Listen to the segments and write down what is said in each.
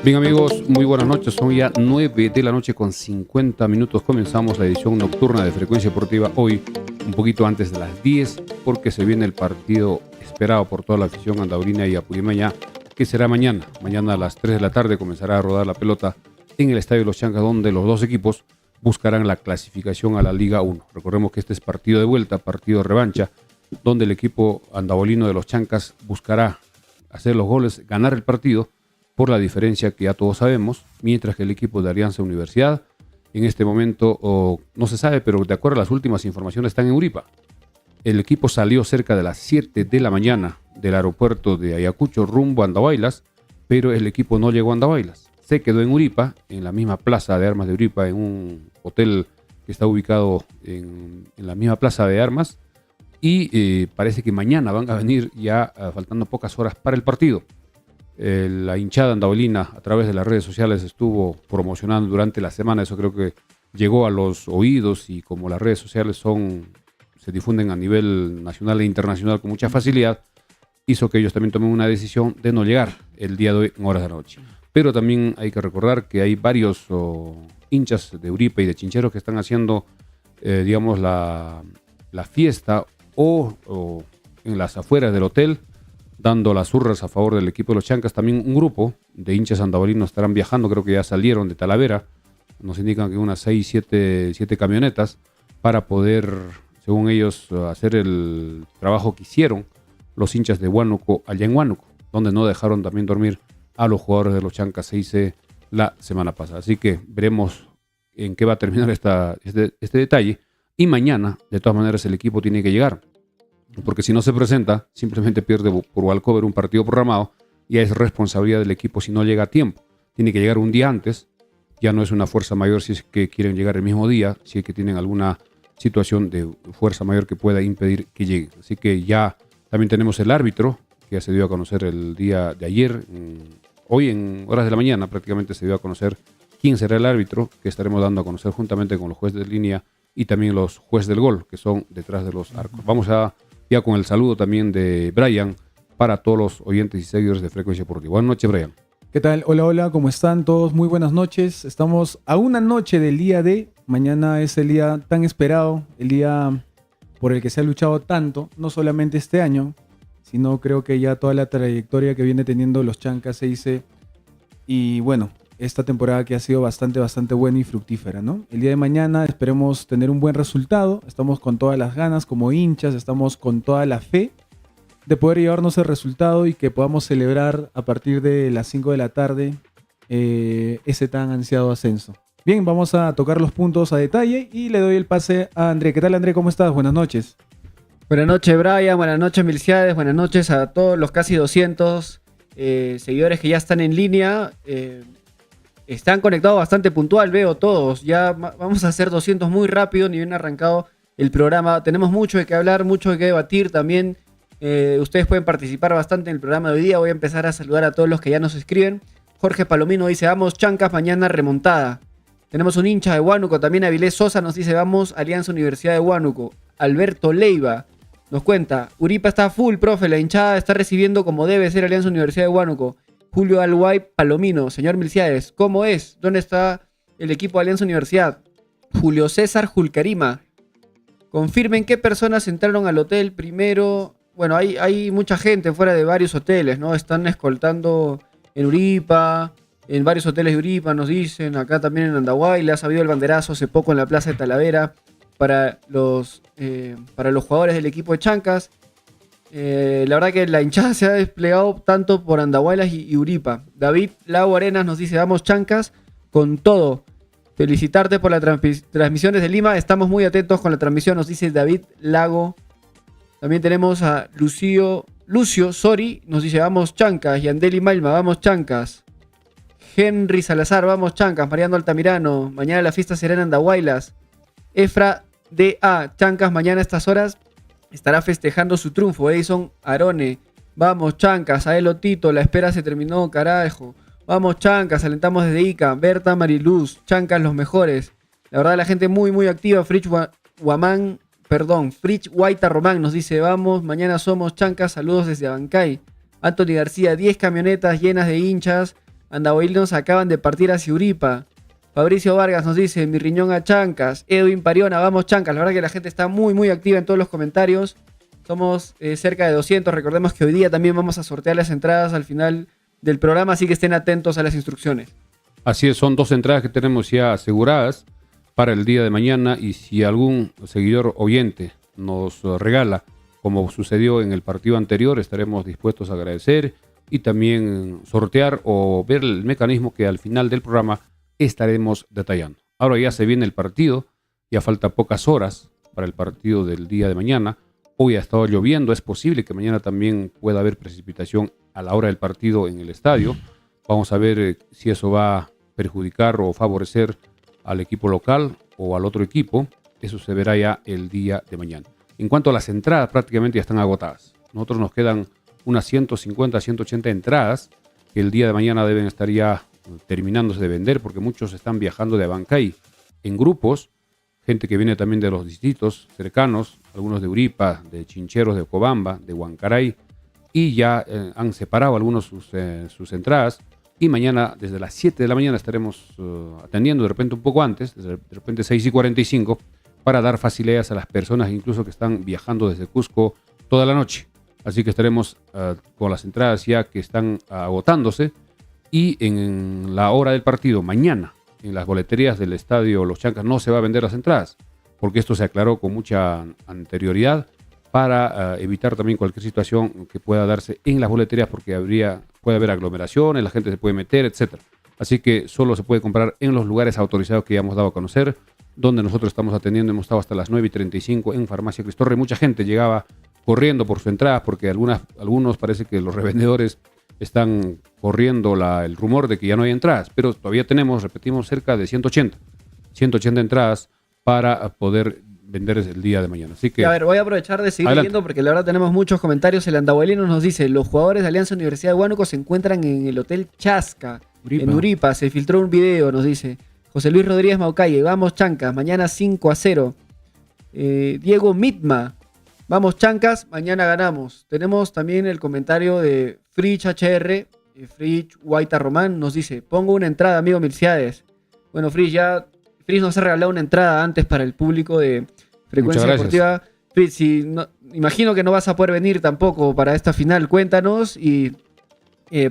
Bien amigos, muy buenas noches, son ya 9 de la noche con 50 minutos, comenzamos la edición nocturna de Frecuencia Deportiva hoy, un poquito antes de las 10, porque se viene el partido esperado por toda la afición andaurina y apulimeña, que será mañana a las 3 de la tarde comenzará a rodar la pelota en el Estadio de los Chancas, donde los dos equipos buscarán la clasificación a la Liga 1. Recordemos que este es partido de vuelta, partido de revancha, donde el equipo andabolino de los Chancas buscará hacer los goles, ganar el partido, por la diferencia que ya todos sabemos, mientras que el equipo de Alianza Universidad en este momento no se sabe, pero de acuerdo a las últimas informaciones están en Uripa. El equipo salió cerca de las 7 de la mañana del aeropuerto de Ayacucho rumbo a Andahuaylas, pero el equipo no llegó a Andahuaylas. Se quedó en Uripa, en la misma plaza de armas de Uripa, en un hotel que está ubicado en la misma plaza de armas, y parece que mañana van a venir ya faltando pocas horas para el partido. La hinchada andabolina a través de las redes sociales estuvo promocionando durante la semana, eso creo que llegó a los oídos, y como las redes sociales se difunden a nivel nacional e internacional con mucha facilidad, hizo que ellos también tomen una decisión de no llegar el día de hoy en horas de la noche. Pero también hay que recordar que hay varios hinchas de Uripa y de Chincheros que están haciendo, digamos, la fiesta o en las afueras del hotel, dando las urras a favor del equipo de los Chancas. También un grupo de hinchas andabolinos estarán viajando, creo que ya salieron de Talavera, nos indican que unas 7 camionetas, para poder, según ellos, hacer el trabajo que hicieron los hinchas de Huánuco allá en Huánuco, donde no dejaron también dormir a los jugadores de los Chancas, se hizo la semana pasada. Así que veremos en qué va a terminar este detalle, y mañana, de todas maneras, el equipo tiene que llegar, porque si no se presenta, simplemente pierde por walkover un partido programado, y es responsabilidad del equipo si no llega a tiempo. Tiene que llegar un día antes, ya no es una fuerza mayor si es que quieren llegar el mismo día, si es que tienen alguna situación de fuerza mayor que pueda impedir que lleguen. Así que ya también tenemos el árbitro, que ya se dio a conocer el día de ayer, hoy en horas de la mañana prácticamente se dio a conocer quién será el árbitro, que estaremos dando a conocer juntamente con los jueces de línea y también los jueces del gol, que son detrás de los arcos. Vamos ya con el saludo también de Brian para todos los oyentes y seguidores de Frecuencia Deportiva. Buenas noches, Brian. ¿Qué tal? Hola, hola, ¿cómo están todos? Muy buenas noches. Estamos a una noche del día de mañana. Es el día tan esperado, el día por el que se ha luchado tanto, no solamente este año, sino creo que ya toda la trayectoria que viene teniendo los Chancas se dice. Y bueno, esta temporada que ha sido bastante buena y fructífera, ¿no? El día de mañana esperemos tener un buen resultado. Estamos con todas las ganas como hinchas, estamos con toda la fe de poder llevarnos el resultado y que podamos celebrar a partir de las 5 de la tarde ese tan ansiado ascenso. Bien, vamos a tocar los puntos a detalle y le doy el pase a André. ¿Qué tal, André? ¿Cómo estás? Buenas noches. Buenas noches, Brian. Buenas noches, Milciades. Buenas noches a todos los casi 200 seguidores que ya están en línea. Están conectados bastante puntual, veo todos. Ya vamos a hacer 200 muy rápido, ni bien arrancado el programa. Tenemos mucho de qué hablar, mucho de qué debatir también. Ustedes pueden participar bastante en el programa de hoy día. Voy a empezar a saludar a todos los que ya nos escriben. Jorge Palomino dice, vamos Chancas, mañana remontada. Tenemos un hincha de Huánuco, también Avilés Sosa nos dice, vamos Alianza Universidad de Huánuco. Alberto Leiva nos cuenta, Uripa está full, profe, la hinchada está recibiendo como debe ser Alianza Universidad de Huánuco. Julio Alguay Palomino, señor Milciades, ¿cómo es? ¿Dónde está el equipo de Alianza Universidad? Julio César Julcarima, confirmen qué personas entraron al hotel primero. Bueno, hay mucha gente fuera de varios hoteles, ¿no? Están escoltando en Uripa, en varios hoteles de Uripa, nos dicen. Acá también en Andahuaylas ha habido el banderazo hace poco en la plaza de Talavera para los jugadores del equipo de Chancas. La verdad que la hinchada se ha desplegado tanto por Andahuaylas y Uripa. David Lago Arenas nos dice, vamos Chancas con todo. Felicitarte por las transmisiones de Lima. Estamos muy atentos con la transmisión, nos dice David Lago. También tenemos a Lucio Sori, nos dice, vamos Chancas. Yandeli Malma, vamos Chancas. Henry Salazar, vamos Chancas. Mariano Altamirano, mañana la fiesta será en Andahuaylas. Efra D.A. Chancas, mañana a estas horas estará festejando su triunfo. Edison Arone, vamos Chancas. Aelo Tito, la espera se terminó, carajo. Vamos Chancas, alentamos desde Ica. Berta Mariluz, Chancas los mejores. La verdad la gente muy activa. Fritz Guaita Román nos dice, vamos, mañana somos Chancas, saludos desde Abancay. Anthony García, 10 camionetas llenas de hinchas Andahuaylinos acaban de partir hacia Uripa. Fabricio Vargas nos dice, mi riñón a Chancas. Edwin Pariona, vamos Chancas. La verdad que la gente está muy, muy activa en todos los comentarios. Somos cerca de 200. Recordemos que hoy día también vamos a sortear las entradas al final del programa, así que estén atentos a las instrucciones. Así es, son 2 entradas que tenemos ya aseguradas para el día de mañana, y si algún seguidor oyente nos regala, como sucedió en el partido anterior, estaremos dispuestos a agradecer y también sortear o ver el mecanismo que al final del programa estaremos detallando. Ahora ya se viene el partido, ya falta pocas horas para el partido del día de mañana. Hoy ha estado lloviendo, es posible que mañana también pueda haber precipitación a la hora del partido en el estadio. Vamos a ver si eso va a perjudicar o favorecer al equipo local o al otro equipo. Eso se verá ya el día de mañana. En cuanto a las entradas, prácticamente ya están agotadas. Nosotros nos quedan unas 150, 180 entradas que el día de mañana deben estar ya terminándose de vender, porque muchos están viajando de Abancay en grupos, gente que viene también de los distritos cercanos, algunos de Uripa, de Chincheros, de Cobamba, de Huancaray, y ya han separado algunos sus entradas, y mañana desde las 7 de la mañana estaremos atendiendo, de repente un poco antes, de repente 6:45, para dar facilidades a las personas incluso que están viajando desde Cusco toda la noche. Así que estaremos con las entradas ya que están agotándose, y en la hora del partido mañana, en las boleterías del estadio Los Chancas, no se va a vender las entradas, porque esto se aclaró con mucha anterioridad para evitar también cualquier situación que pueda darse en las boleterías, porque puede haber aglomeraciones, la gente se puede meter, etcétera. Así que solo se puede comprar en los lugares autorizados que ya hemos dado a conocer, donde nosotros estamos atendiendo. Hemos estado hasta las 9:35 en Farmacia Cristorre. Mucha gente llegaba corriendo por su entrada, porque algunos parece que los revendedores están corriendo el rumor de que ya no hay entradas, pero todavía tenemos, repetimos, cerca de 180 entradas para poder vender el día de mañana. Así que, a ver, voy a aprovechar de seguir adelante. leyendo porque la verdad tenemos muchos comentarios. El Andahuaylino nos dice, los jugadores de Alianza Universidad de Huánuco se encuentran en el Hotel Chasca, en Uripa. Se filtró un video, nos dice José Luis Rodríguez Maucalle. Vamos Chancas, mañana 5-0. Diego Mitma, vamos Chancas, mañana ganamos. Tenemos también el comentario de Fritz HR, Fritz Guaita Román, nos dice, pongo una entrada, amigo Milciades. Bueno, Fritz nos ha regalado una entrada antes para el público de Frecuencia Deportiva. Fritz, imagino que no vas a poder venir tampoco para esta final. Cuéntanos, y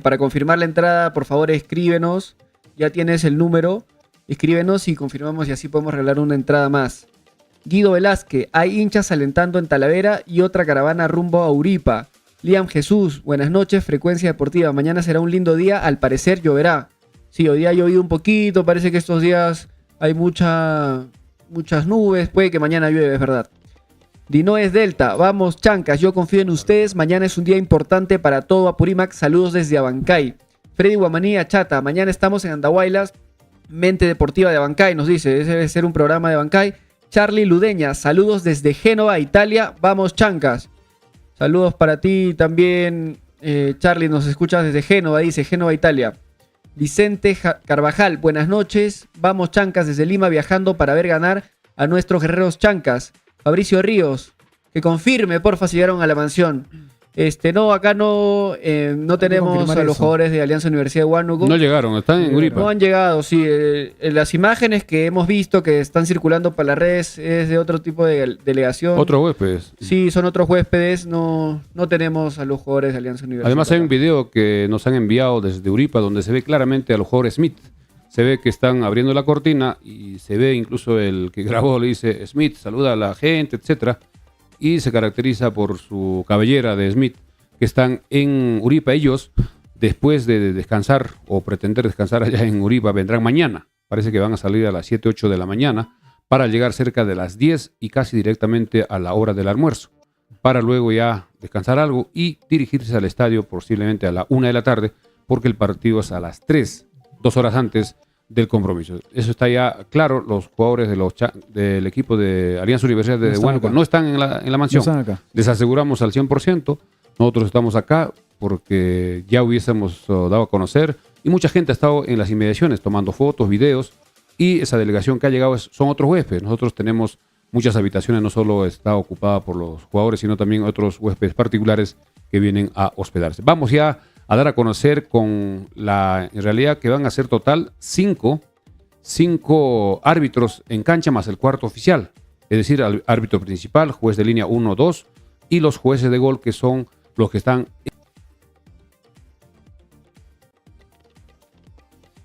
para confirmar la entrada, por favor, escríbenos. Ya tienes el número. Escríbenos y confirmamos, y así podemos regalar una entrada más. Guido Velázquez, hay hinchas alentando en Talavera y otra caravana rumbo a Uripa. Liam Jesús, buenas noches, Frecuencia Deportiva. Mañana será un lindo día, al parecer lloverá. Sí, hoy día ha llovido un poquito, parece que estos días hay muchas nubes, puede que mañana llueve, es verdad. Dinoes Delta, vamos Chancas, yo confío en ustedes, mañana es un día importante para todo Apurímac, saludos desde Abancay. Freddy Guamanía Chata, mañana estamos en Andahuaylas, Mente Deportiva de Abancay, nos dice, ese debe ser un programa de Abancay. Charlie Ludeña, saludos desde Génova, Italia, vamos Chancas. Saludos para ti también, Charlie, nos escuchas desde Génova, dice Génova, Italia. Vicente Carvajal, buenas noches, vamos Chancas desde Lima viajando para ver ganar a nuestros guerreros Chancas. Fabricio Ríos, que confirme, porfa, si llegaron a la mansión. No, acá no tenemos a los jugadores de Alianza Universidad de Huánuco. No llegaron, están en Uripa. No han llegado, sí. Las imágenes que hemos visto que están circulando por las redes es de otro tipo de delegación. Otros huéspedes. Sí, son otros huéspedes. No tenemos a los jugadores de Alianza Universidad. Además hay un video que nos han enviado desde Uripa donde se ve claramente a los jugadores Smith. Se ve que están abriendo la cortina y se ve incluso el que grabó, le dice Smith, saluda a la gente, etcétera. Y se caracteriza por su cabellera de Smith, que están en Uripa. Ellos, después de descansar o pretender descansar allá en Uripa, vendrán mañana. Parece que van a salir a las 7, 8 de la mañana para llegar cerca de las 10 y casi directamente a la hora del almuerzo, para luego ya descansar algo y dirigirse al estadio posiblemente a la 1 de la tarde, porque el partido es a las 3, 2 horas antes del compromiso. Eso está ya claro. Los jugadores del equipo de Alianza Universidad de Huánuco no están en la mansión. No están acá. Les aseguramos al 100%. Nosotros estamos acá porque ya hubiésemos dado a conocer, y mucha gente ha estado en las inmediaciones tomando fotos, videos, y esa delegación que ha llegado son otros huéspedes. Nosotros tenemos muchas habitaciones, no solo está ocupada por los jugadores, sino también otros huéspedes particulares que vienen a hospedarse. Vamos ya a dar a conocer en realidad que van a ser total cinco árbitros en cancha más el cuarto oficial. Es decir, al árbitro principal, juez de línea 1, 2 y los jueces de gol que son los que están